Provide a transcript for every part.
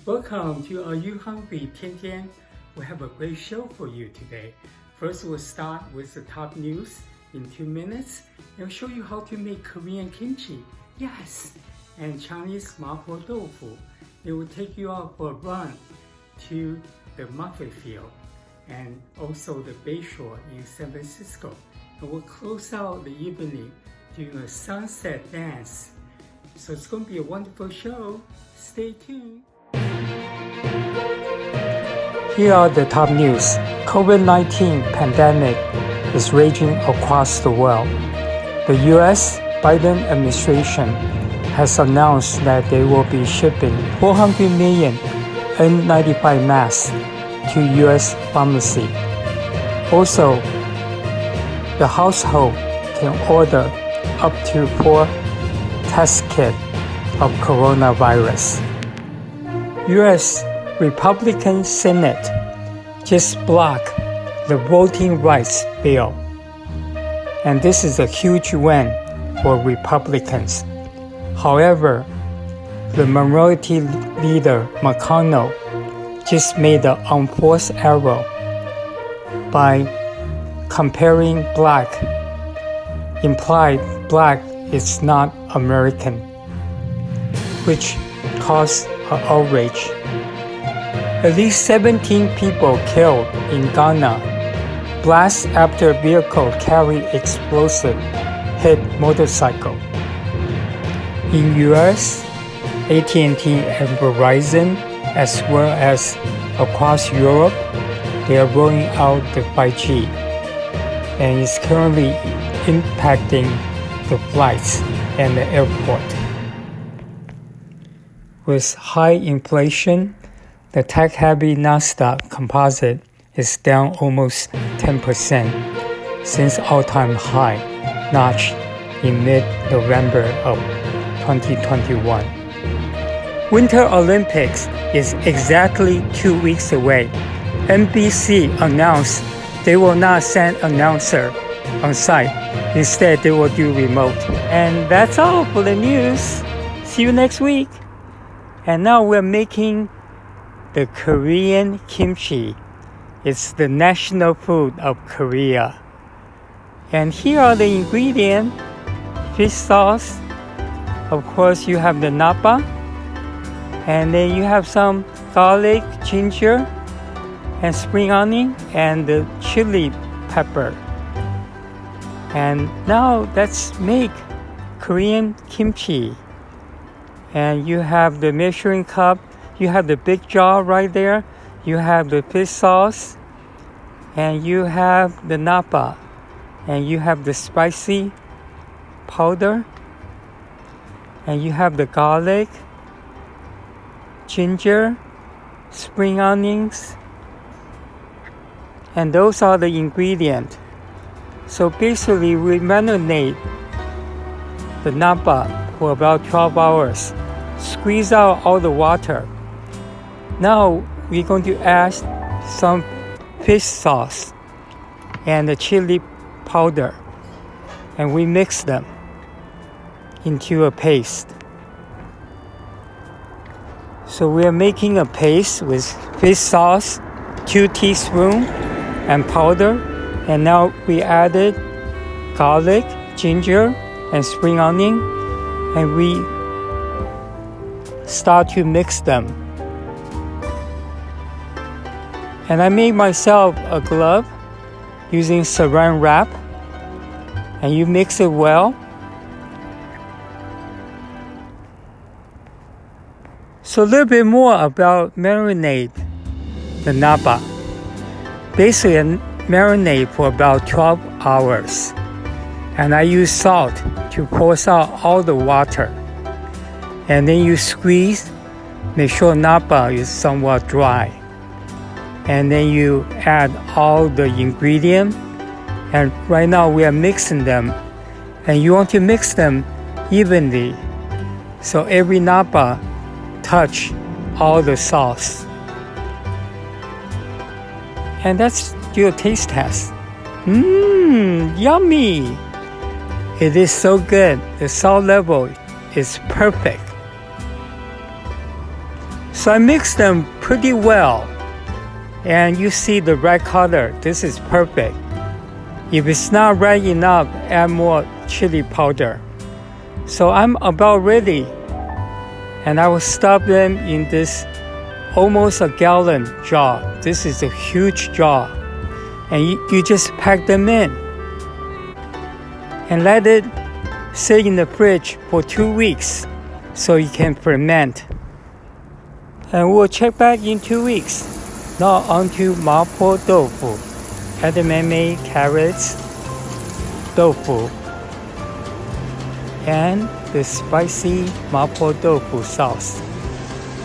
Welcome to Are You Hungry, Tian Tian? We have a great show for you today. First, we'll start with the top news in 2 minutes. I'll show you how to make Korean kimchi, yes, and Chinese mapo tofu. It will take you out for a run to the muffin field and also the Bayshore in San Francisco. And we'll close out the evening doing a sunset dance. So it's going to be a wonderful show. Stay tuned. Here are the top news. COVID-19 pandemic is raging across the world. The U.S. Biden administration has announced that they will be shipping 400 million N95 masks to U.S. pharmacy. Also, the household can order up to 4 test kits of coronavirus. U.S. Republican Senate just blocked the voting rights bill. And this is a huge win for Republicans. However, the minority leader McConnell just made an unforced error by comparing black, implied black is not American, which caused an outrage. At least 17 people killed in Ghana, blast after vehicle carrying explosive hit motorcycle. In US, AT&T and Verizon, as well as across Europe, they are rolling out the 5G, and it's currently impacting the flights and the airport. With high inflation, the tech-heavy Nasdaq Composite is down almost 10% since all-time high notched in mid-November of 2021. Winter Olympics is exactly 2 weeks away. NBC announced they will not send announcer on site. Instead, they will do remote. And that's all for the news. See you next week. And now we're making the Korean kimchi. It's the national food of Korea. And here are the ingredients. Fish sauce. Of course, you have the napa. And then you have some garlic, ginger, and spring onion, and the chili pepper. And now let's make Korean kimchi. And you have the measuring cup. You have the big jar right there. You have the fish sauce. And you have the napa. And you have the spicy powder. And you have the garlic, ginger, spring onions. And those are the ingredients. So basically we marinate the napa for about 12 hours. Squeeze out all the water. Now we're going to add some fish sauce and the chili powder, and we mix them into a paste. So we are making a paste with fish sauce, 2 teaspoons, and powder, and now we added garlic, ginger, and spring onion, and we start to mix them. And I made myself a glove using saran wrap, and you mix it well. So a little bit more about marinade the napa. Basically, I marinate for about 12 hours. And I use salt to force out all the water. And then you squeeze, make sure napa is somewhat dry. And then you add all the ingredients. And right now we are mixing them. And you want to mix them evenly. So every napa touch all the sauce. And that's your taste test. Yummy! It is so good. The salt level is perfect. So I mix them pretty well. And you see the red color. This is perfect. If it's not red enough, add more chili powder. So I'm about ready. And I will stuff them in this almost a gallon jar. This is a huge jar. And you just pack them in. And let it sit in the fridge for 2 weeks so it can ferment. And we'll check back in 2 weeks. Now onto mapo tofu. Edamame, carrots, tofu, and the spicy mapo tofu sauce.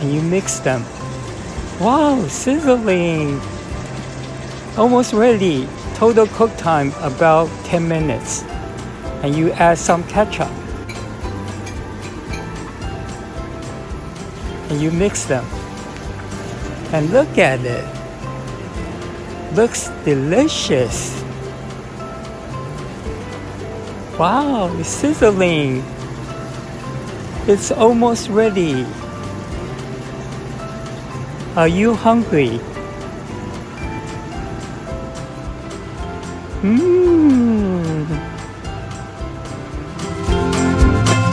And you mix them. Wow, sizzling! Almost ready. Total cook time about 10 minutes. And you add some ketchup. And you mix them. And look at it. Looks delicious. Wow, it's sizzling. It's almost ready. Are you hungry?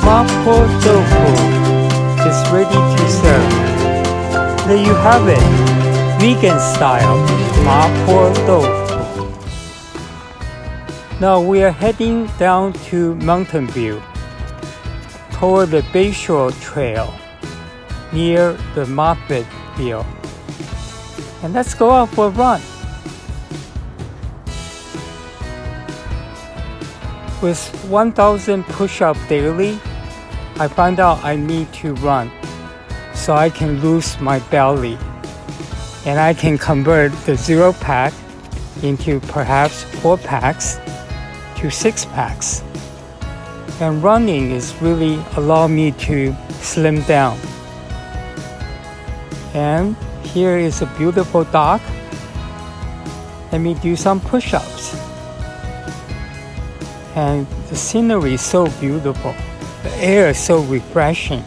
Mapo tofu is ready to serve. There you have it, vegan style mapo tofu. Now we are heading down to Mountain View toward the Bayshore Trail near the Moffett Field. And let's go out for a run. With 1,000 push-ups daily, I found out I need to run so I can lose my belly. And I can convert the 0 pack into perhaps 4 packs to 6 packs. And running is really allowing me to slim down. And here is a beautiful dock. Let me do some push-ups. And the scenery is so beautiful. The air is so refreshing.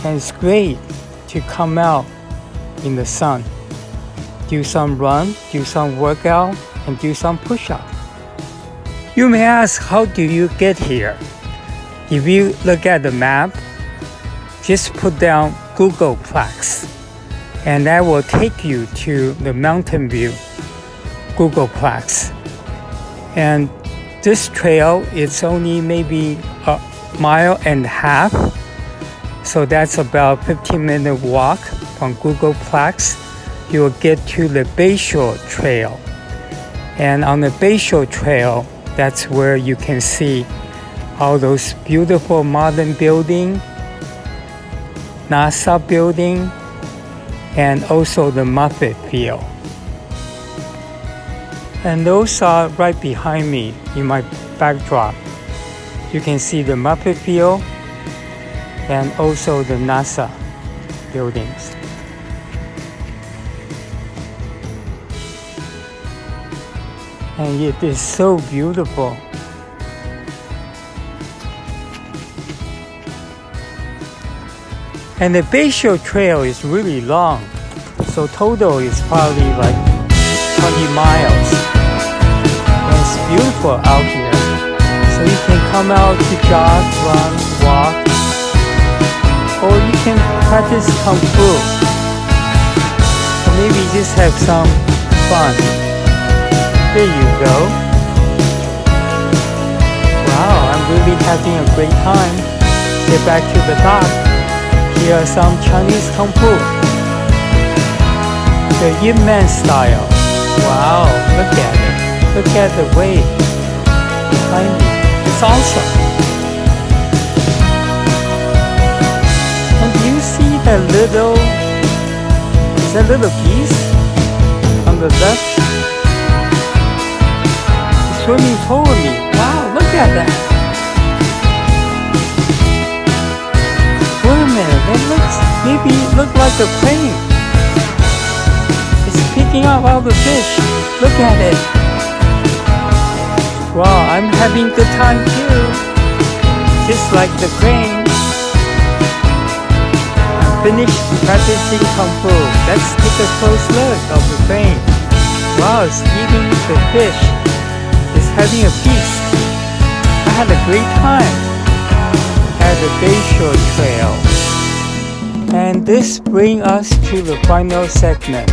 And it's great to come out in the sun. Do some run, do some workout, and do some push-up. You may ask, how do you get here? If you look at the map, just put down Googleplex, and that will take you to the Mountain View Googleplex. And this trail, it's only maybe a mile and a half. So that's about 15-minute walk from Googleplex. You will get to the Bayshore Trail. And on the Bayshore Trail, that's where you can see all those beautiful modern buildings, NASA building, and also the Moffett Field. And those are right behind me in my backdrop. You can see the Moffett Field and also the NASA buildings. And it is so beautiful. And the Bayshore Trail is really long. So total is probably like 20 miles. And it's beautiful out here. So you can come out to jog, run, walk, or you can practice Kung Fu. Or maybe just have some fun. There you go. Wow, I'm really having a great time. Get back to the dock. Here are some Chinese Kung Fu. The Yin Man style. Wow, look at it. Look at the wave behind me. It's awesome. And do you see that little piece on the left? It's swimming toward me. Wow, look at that. Wait a minute, that maybe look like a crane. It's picking up all the fish. Look at it. Wow, I'm having a good time too. Just like the crane. finished practicing Kung Fu. Let's take a close look of the thing. Wow, it's eating the fish. It's having a feast. I had a great time at the Bayshore Trail. And this brings us to the final segment.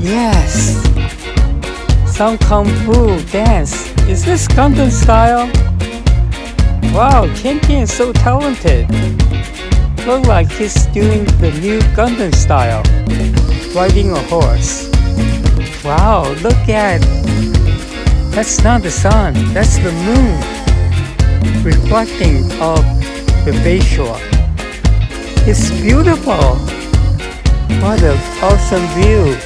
Yes! Some Kung Fu dance. Is this Gundam style? Wow, Kimchi is so talented. Look like he's doing the new Gundam style, riding a horse. Wow, look at, that's not the sun, that's the moon, reflecting off the Bayshore. It's beautiful. What an awesome view.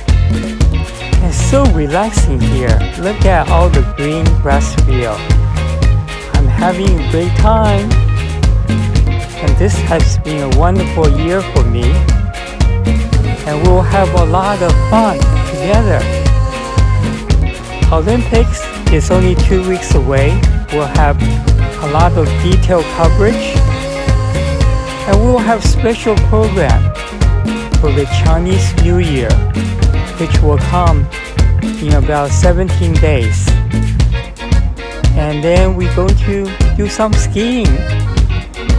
It's so relaxing here. Look at all the green grass field. I'm having a great time. And this has been a wonderful year for me. And we'll have a lot of fun together. Olympics is only 2 weeks away. We'll have a lot of detailed coverage. And we'll have special program for the Chinese New Year, which will come in about 17 days. And then we're going to do some skiing.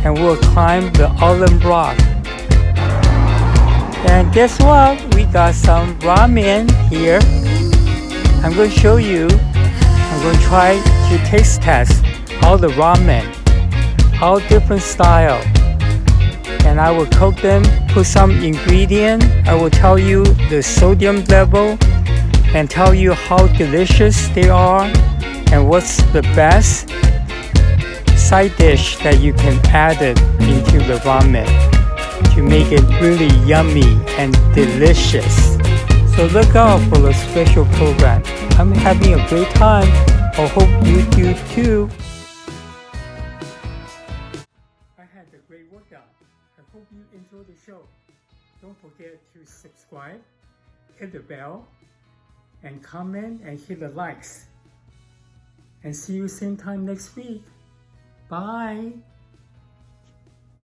And we'll climb the Alum Rock. And guess what? We got some ramen here. I'm going to show you. I'm going to try to taste test all the ramen, all different style. And I will cook them, put some ingredient. I will tell you the sodium level and tell you how delicious they are and what's the best side dish that you can add it into the ramen to make it really yummy and delicious. So look out for the special program. I'm having a great time. I hope you do too. I had a great workout. I hope you enjoyed the show. Don't forget to subscribe, hit the bell, and comment and hit the likes. And see you same time next week. Bye.